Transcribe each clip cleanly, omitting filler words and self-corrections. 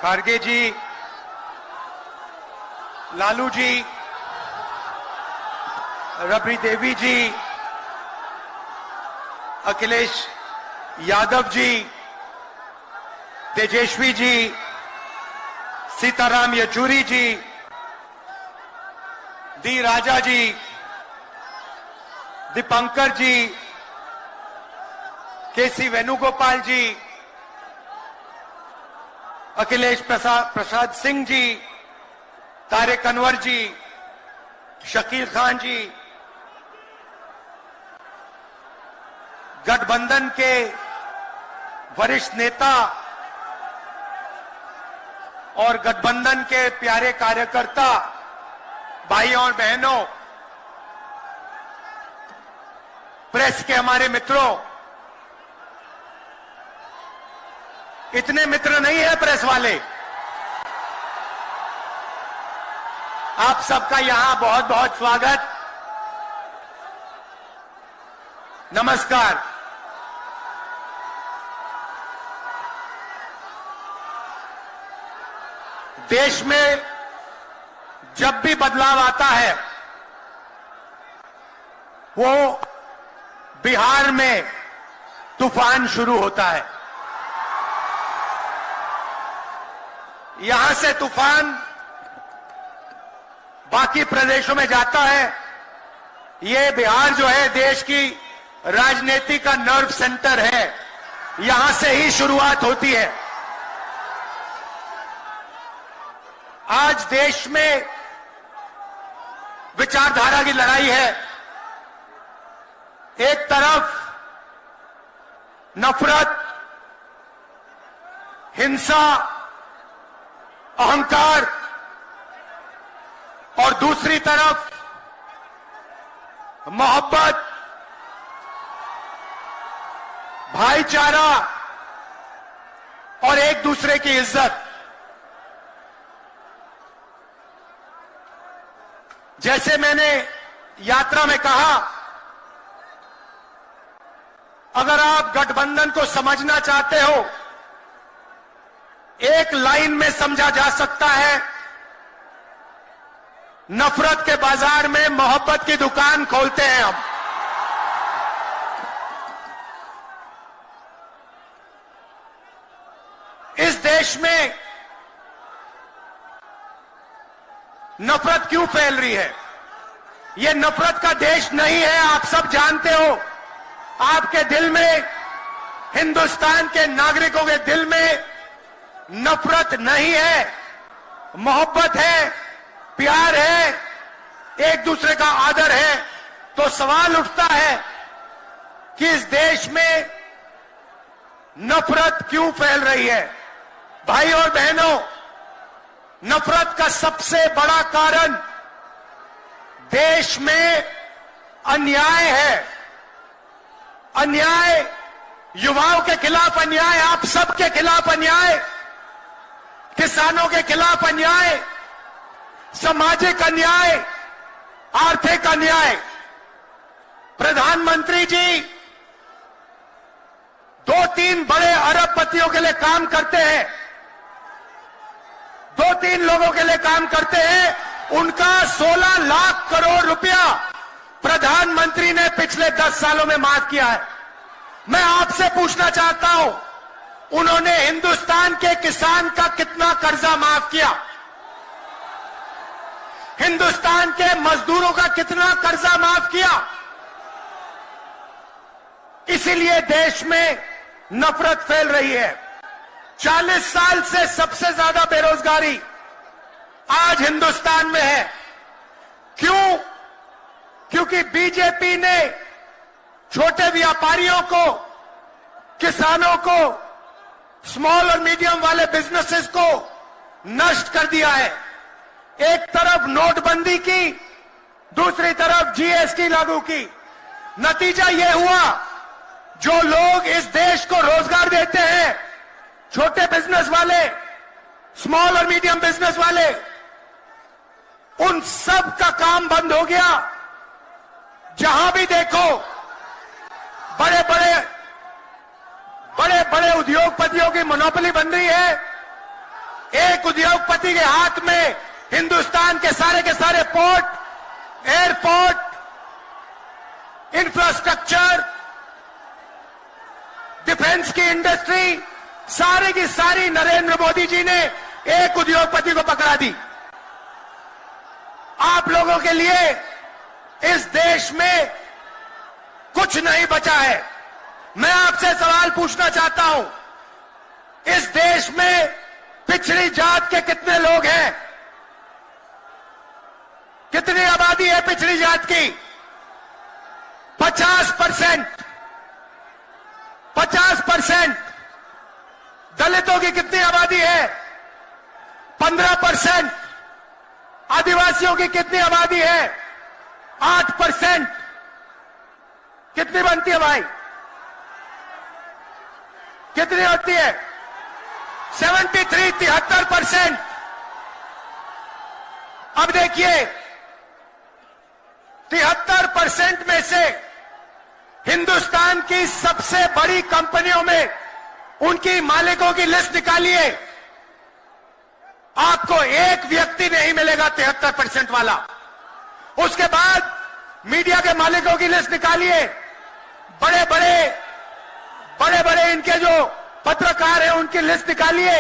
खारगे जी, लालू जी, रबड़ी देवी जी, अखिलेश यादव जी, तेजस्वी जी, सीताराम येचुरी जी, D राजा जी, दीपंकर जी, केसी वेणुगोपाल जी, अखिलेश प्रसाद सिंह जी, तारिक अनवर जी, शकील खान जी, गठबंधन के वरिष्ठ नेता और गठबंधन के प्यारे कार्यकर्ता भाइयों और बहनों, प्रेस के हमारे मित्रों, इतने मित्र नहीं है प्रेस वाले। आप सबका यहां बहुत बहुत स्वागत, नमस्कार। देश में जब भी बदलाव आता है वो बिहार में तूफान शुरू होता है। यहां से तूफान बाकी प्रदेशों में जाता है। ये बिहार जो है देश की राजनीति का नर्व सेंटर है, यहां से ही शुरुआत होती है। आज देश में विचारधारा की लड़ाई है। एक तरफ नफरत, हिंसा, अहंकार और दूसरी तरफ मोहब्बत, भाईचारा और एक दूसरे की इज्जत। जैसे मैंने यात्रा में कहा, अगर आप गठबंधन को समझना चाहते हो, एक लाइन में समझा जा सकता है, नफरत के बाजार में मोहब्बत की दुकान खोलते हैं हम। इस देश में नफरत क्यों फैल रही है? यह नफरत का देश नहीं है, आप सब जानते हो। आपके दिल में, हिंदुस्तान के नागरिकों के दिल में नफरत नहीं है, मोहब्बत है, प्यार है, एक दूसरे का आदर है। तो सवाल उठता है कि इस देश में नफरत क्यों फैल रही है? भाई और बहनों, नफरत का सबसे बड़ा कारण देश में अन्याय है। अन्याय, युवाओं के खिलाफ अन्याय, आप सबके खिलाफ अन्याय, किसानों के खिलाफ अन्याय, सामाजिक अन्याय, आर्थिक अन्याय। प्रधानमंत्री जी 2-3 बड़े अरबपतियों के लिए काम करते हैं, 2-3 लोगों के लिए काम करते हैं। उनका 16 लाख करोड़ रुपया प्रधानमंत्री ने पिछले 10 सालों में माफ किया है। मैं आपसे पूछना चाहता हूं, उन्होंने हिंदुस्तान के किसान का कितना कर्जा माफ किया? हिंदुस्तान के मजदूरों का कितना कर्जा माफ किया? इसीलिए देश में नफरत फैल रही है। 40 साल से सबसे ज्यादा बेरोजगारी आज हिंदुस्तान में है। क्यों? क्योंकि बीजेपी ने छोटे व्यापारियों को, किसानों को, स्मॉल और मीडियम वाले बिजनेसेस को नष्ट कर दिया है। एक तरफ नोटबंदी की, दूसरी तरफ जीएसटी लागू की। नतीजा यह हुआ, जो लोग इस देश को रोजगार देते हैं, छोटे बिजनेस वाले, स्मॉल और मीडियम बिजनेस वाले, उन सब का काम बंद हो गया। जहां भी देखो बड़े बड़े उद्योगपतियों की मोनोपोली बन रही है। एक उद्योगपति के हाथ में हिंदुस्तान के सारे पोर्ट, एयरपोर्ट, इंफ्रास्ट्रक्चर, डिफेंस की इंडस्ट्री, सारी की सारी नरेंद्र मोदी जी ने एक उद्योगपति को पकड़ा दी। आप लोगों के लिए इस देश में कुछ नहीं बचा है। मैं आपसे सवाल पूछना चाहता हूं, इस देश में पिछड़ी जात के कितने लोग हैं? कितनी आबादी है पिछड़ी जात की? 50%। 50%। दलितों की कितनी आबादी है? 15%। आदिवासियों की कितनी आबादी है? 8%। कितनी बनती है भाई? कितनी होती है? 73% अब देखिए 73% में से हिंदुस्तान की सबसे बड़ी कंपनियों में उनकी मालिकों की लिस्ट निकालिए, आपको एक व्यक्ति नहीं मिलेगा 73% वाला। उसके बाद मीडिया के मालिकों की लिस्ट निकालिए, बड़े बड़े इनके जो पत्रकार हैं उनकी लिस्ट निकालिए,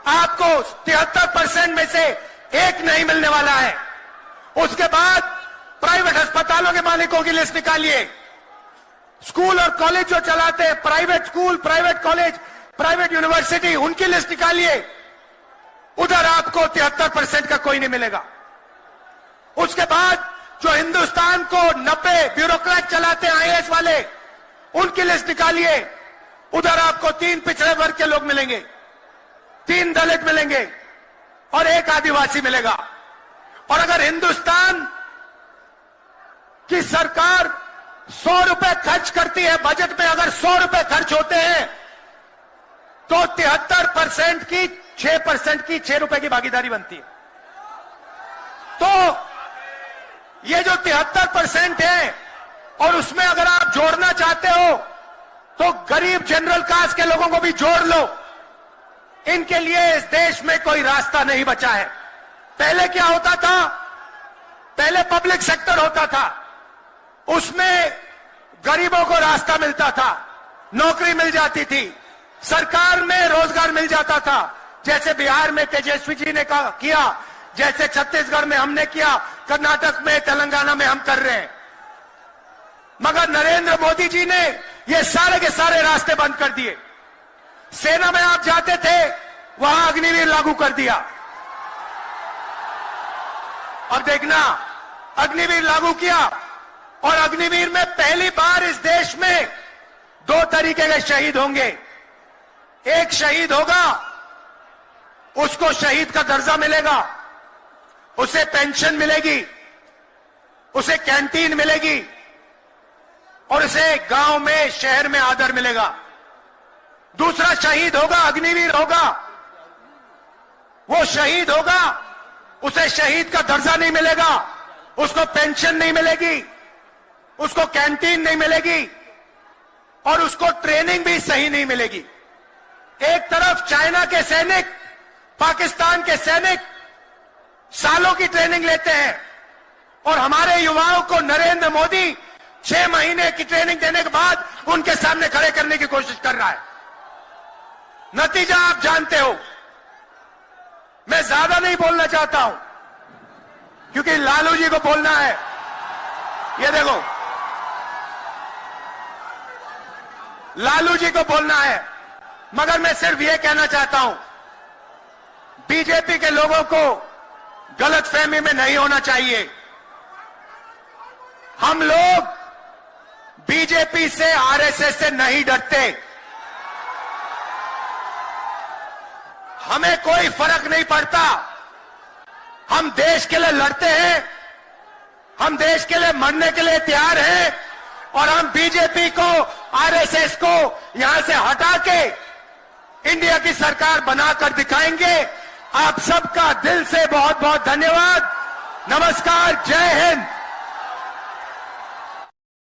आपको 73% में से एक नहीं मिलने वाला है। उसके बाद प्राइवेट अस्पतालों के मालिकों की लिस्ट निकालिए, स्कूल और कॉलेज जो चलाते हैं, private school, private college, private university, उनकी लिस्ट निकालिए, उधर आपको 73% का कोई नहीं मिलेगा। उसके बाद जो हिंदुस्तान को 90 ब्यूरोक्रेट चलाते हैं, आईएएस वाले, उनकी लिस्ट निकालिए, उधर आपको 3 पिछड़े वर्ग के लोग मिलेंगे, 3 दलित मिलेंगे और 1 आदिवासी मिलेगा। और अगर हिंदुस्तान की सरकार 100 रुपए खर्च करती है, बजट में अगर 100 रुपए खर्च होते हैं तो 73% की 6% की 6 रुपए की भागीदारी बनती है। तो ये जो 73% है और उसमें अगर आप जोड़ना चाहते हो तो गरीब जनरल कास्ट के लोगों को भी जोड़ लो। इनके लिए इस देश में कोई रास्ता नहीं बचा है। पहले क्या होता था? पहले पब्लिक सेक्टर होता था, उसमें गरीबों को रास्ता मिलता था, नौकरी मिल जाती थी, सरकार में रोजगार मिल जाता था, जैसे बिहार में तेजस्वी जी ने किया, जैसे छत्तीसगढ़ में हमने किया, कर्नाटक में, तेलंगाना में हम कर रहे हैं। मगर नरेंद्र मोदी जी ने ये सारे के सारे रास्ते बंद कर दिए। सेना में आप जाते थे, वहां अग्निवीर लागू कर दिया। अब देखना, अग्निवीर लागू किया और अग्निवीर में पहली बार इस देश में 2 तरीके के शहीद होंगे। एक शहीद होगा, उसको शहीद का दर्जा मिलेगा, उसे पेंशन मिलेगी, उसे कैंटीन मिलेगी और उसे गांव में, शहर में आदर मिलेगा। दूसरा शहीद होगा, अग्निवीर होगा, वो शहीद होगा, उसे शहीद का दर्जा नहीं मिलेगा, उसको पेंशन नहीं मिलेगी, उसको कैंटीन नहीं मिलेगी और उसको ट्रेनिंग भी सही नहीं मिलेगी। एक तरफ चाइना के सैनिक, पाकिस्तान के सैनिक सालों की ट्रेनिंग लेते हैं और हमारे युवाओं को नरेंद्र मोदी 6 महीने की ट्रेनिंग देने के बाद उनके सामने खड़े करने की कोशिश कर रहा है। नतीजा आप जानते हो। मैं ज्यादा नहीं बोलना चाहता हूं क्योंकि लालू जी को बोलना है। ये देखो, लालू जी को बोलना है, मगर मैं सिर्फ ये कहना चाहता हूं, बीजेपी के लोगों को गलतफहमी में नहीं होना चाहिए। हम लोग बीजेपी से, आरएसएस से नहीं डरते। हमें कोई फर्क नहीं पड़ता। हम देश के लिए लड़ते हैं, हम देश के लिए मरने के लिए तैयार हैं और हम बीजेपी को, आरएसएस को यहां से हटा के इंडिया की सरकार बनाकर दिखाएंगे। आप सबका दिल से बहुत बहुत धन्यवाद। नमस्कार, जय हिंद।